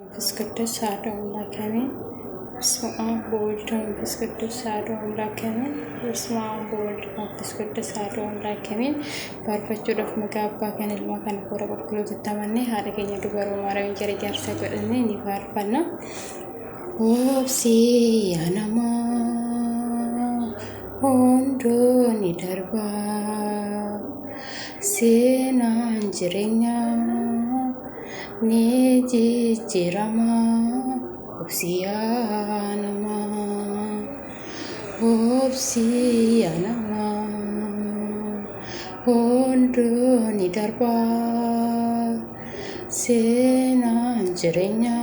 ቅዱስ አሐዱ አምላክ አሜን። በስመ አብ ወወልድ ወመንፈስ ቅዱስ አሐዱ አምላክ አሜን። በስመ አብ ወወልድ ወመንፈስ ቅዱስ አሐዱ አምላክ አሜን። ባርፈችሁ ደፍ መጋባ ከነ ልማ ከነ ኮረ ቆልቁሎ ተተመነ ሀደገኛ ዱበሮ ማርያም ጀሪ ጃርሳ ቀደነ ኒፋርፋና ወብሲ ያናማ ወንዶ ኒደርባ ሴናን ጅሬኛ ኔጂ ጅራማ Obsiyanama, Obsiyanama, Ondo ni darba, Senan jirenya,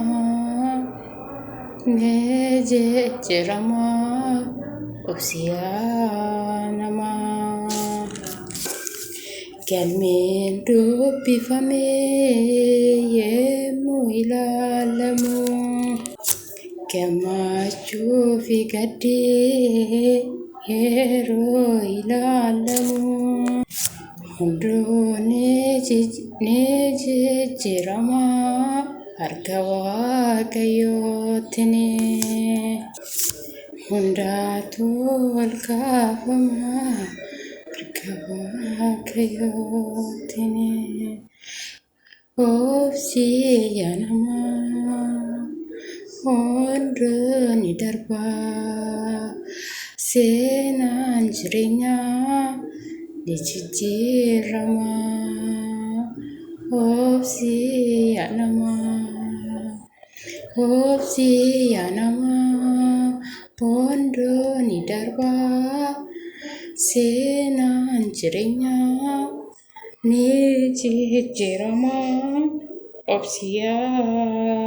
Neje jirama, Obsiyanama. Kalmen dubbi fame yemu ilalamu. Kemachu figade hero ilalamu Hundo neje jirama argawa kayotine Hunda tol kafama argawa kayotine Obsiyanama Ondo ni darba senan jirenya dijijirama Obsiyanama Ondo ni darba senan jirenya dijijirama Obsiyanama